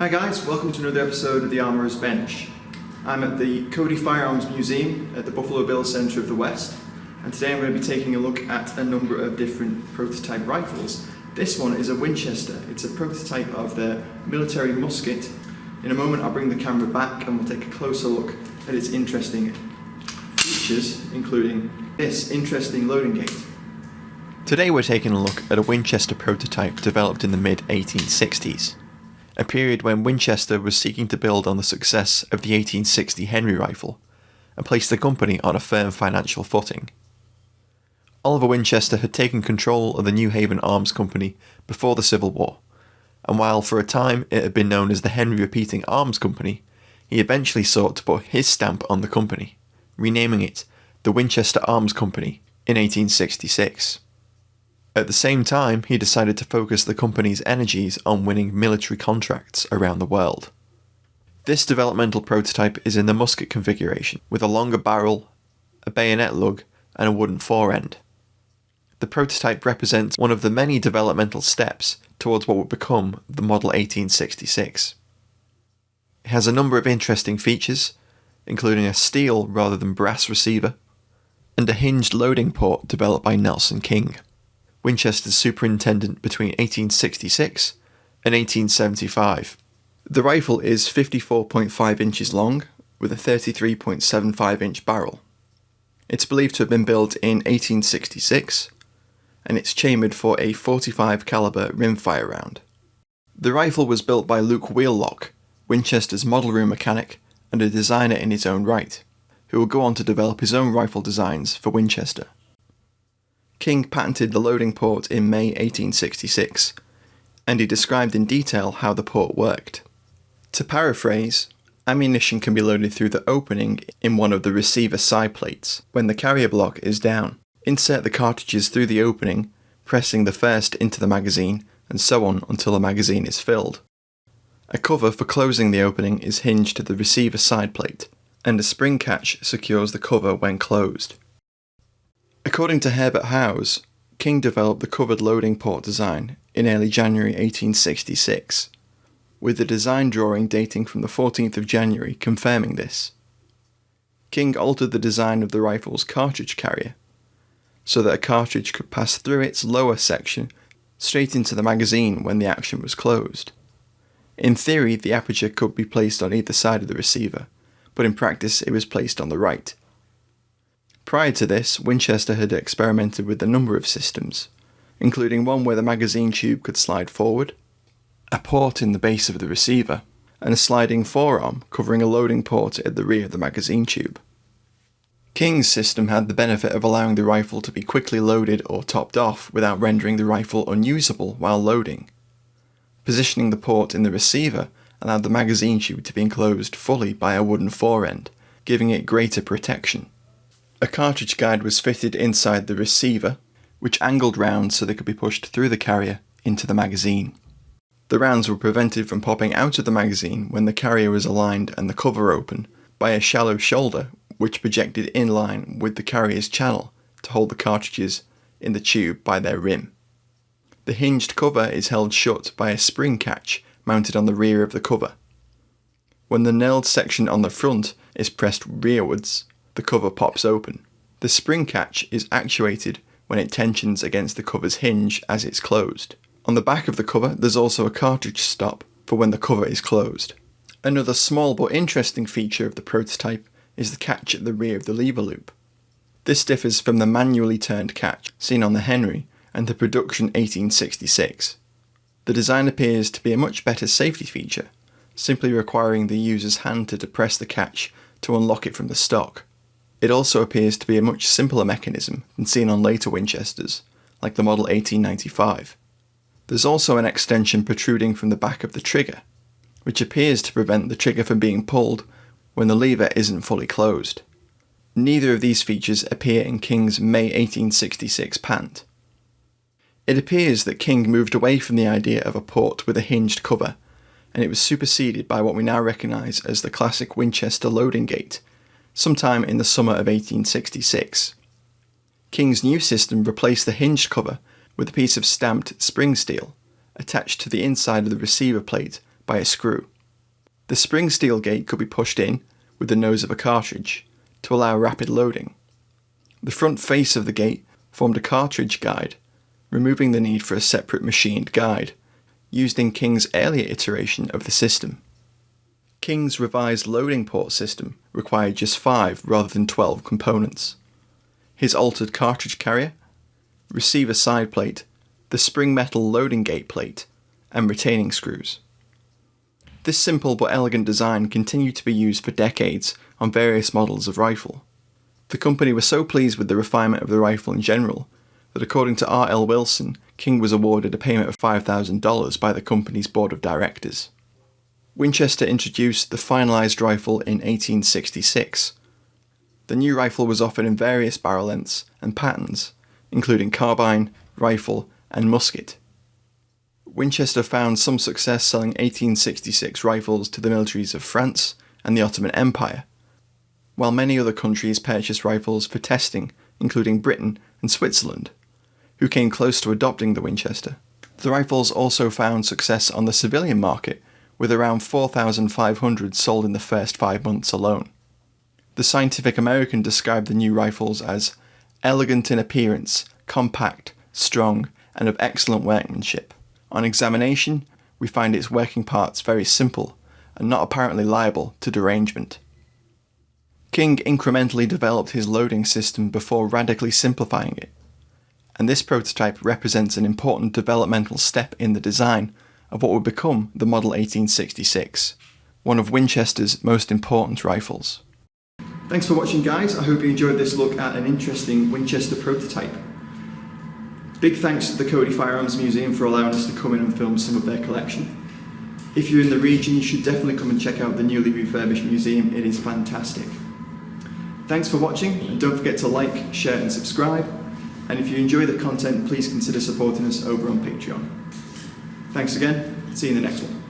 Hi guys, welcome to another episode of the Armourer's Bench. I'm at the Cody Firearms Museum at the Buffalo Bill Centre of the West, and today I'm going to be taking a look at a number of different prototype rifles. This one is a Winchester. It's a prototype of the military musket. In a moment I'll bring the camera back and we'll take a closer look at its interesting features, including this interesting loading gate. Today we're taking a look at a Winchester prototype developed in the mid-1860s. A period when Winchester was seeking to build on the success of the 1860 Henry rifle and place the company on a firm financial footing. Oliver Winchester had taken control of the New Haven Arms Company before the Civil War, and while for a time it had been known as the Henry Repeating Arms Company, he eventually sought to put his stamp on the company, renaming it the Winchester Arms Company in 1866. At the same time, he decided to focus the company's energies on winning military contracts around the world. This developmental prototype is in the musket configuration, with a longer barrel, a bayonet lug, and a wooden forend. The prototype represents one of the many developmental steps towards what would become the Model 1866. It has a number of interesting features, including a steel rather than brass receiver, and a hinged loading port developed by Nelson King, Winchester's superintendent between 1866 and 1875. The rifle is 54.5 inches long, with a 33.75 inch barrel. It's believed to have been built in 1866, and it's chambered for a .45 caliber rimfire round. The rifle was built by Luke Wheellock, Winchester's model room mechanic and a designer in his own right, who would go on to develop his own rifle designs for Winchester. King patented the loading port in May 1866, and he described in detail how the port worked. To paraphrase, ammunition can be loaded through the opening in one of the receiver side plates when the carrier block is down. Insert the cartridges through the opening, pressing the first into the magazine, and so on until the magazine is filled. A cover for closing the opening is hinged to the receiver side plate, and a spring catch secures the cover when closed. According to Herbert Howes, King developed the covered loading port design in early January 1866, with the design drawing dating from the 14th of January confirming this. King altered the design of the rifle's cartridge carrier, so that a cartridge could pass through its lower section straight into the magazine when the action was closed. In theory, the aperture could be placed on either side of the receiver, but in practice it was placed on the right. Prior to this, Winchester had experimented with a number of systems, including one where the magazine tube could slide forward, a port in the base of the receiver, and a sliding forearm covering a loading port at the rear of the magazine tube. King's system had the benefit of allowing the rifle to be quickly loaded or topped off without rendering the rifle unusable while loading. Positioning the port in the receiver allowed the magazine tube to be enclosed fully by a wooden forend, giving it greater protection. A cartridge guide was fitted inside the receiver, which angled round so they could be pushed through the carrier into the magazine. The rounds were prevented from popping out of the magazine when the carrier was aligned and the cover open by a shallow shoulder which projected in line with the carrier's channel to hold the cartridges in the tube by their rim. The hinged cover is held shut by a spring catch mounted on the rear of the cover. When the knurled section on the front is pressed rearwards, the cover pops open. The spring catch is actuated when it tensions against the cover's hinge as it's closed. On the back of the cover there's also a cartridge stop for when the cover is closed. Another small but interesting feature of the prototype is the catch at the rear of the lever loop. This differs from the manually turned catch seen on the Henry and the production 1866. The design appears to be a much better safety feature, simply requiring the user's hand to depress the catch to unlock it from the stock. It also appears to be a much simpler mechanism than seen on later Winchesters, like the Model 1895. There's also an extension protruding from the back of the trigger, which appears to prevent the trigger from being pulled when the lever isn't fully closed. Neither of these features appear in King's May 1866 patent. It appears that King moved away from the idea of a port with a hinged cover, and it was superseded by what we now recognise as the classic Winchester loading gate, sometime in the summer of 1866. King's new system replaced the hinged cover with a piece of stamped spring steel attached to the inside of the receiver plate by a screw. The spring steel gate could be pushed in with the nose of a cartridge to allow rapid loading. The front face of the gate formed a cartridge guide, removing the need for a separate machined guide, used in King's earlier iteration of the system. King's revised loading port system required just 5 rather than 12 components. His altered cartridge carrier, receiver side plate, the spring metal loading gate plate, and retaining screws. This simple but elegant design continued to be used for decades on various models of rifle. The company was so pleased with the refinement of the rifle in general that, according to R.L. Wilson, King was awarded a payment of $5,000 by the company's board of directors. Winchester introduced the finalised rifle in 1866. The new rifle was offered in various barrel lengths and patterns, including carbine, rifle, and musket. Winchester found some success selling 1866 rifles to the militaries of France and the Ottoman Empire, while many other countries purchased rifles for testing, including Britain and Switzerland, who came close to adopting the Winchester. The rifles also found success on the civilian market, with around 4,500 sold in the first 5 months alone. The Scientific American described the new rifles as elegant in appearance, compact, strong, and of excellent workmanship. On examination, we find its working parts very simple and not apparently liable to derangement. King incrementally developed his loading system before radically simplifying it, and this prototype represents an important developmental step in the design of what would become the Model 1866, one of Winchester's most important rifles. Thanks for watching, guys. I hope you enjoyed this look at an interesting Winchester prototype. Big thanks to the Cody Firearms Museum for allowing us to come in and film some of their collection. If you're in the region, you should definitely come and check out the newly refurbished museum. It is fantastic. Thanks for watching, and don't forget to like, share and subscribe. And if you enjoy the content, please consider supporting us over on Patreon. Thanks again. See you in the next one.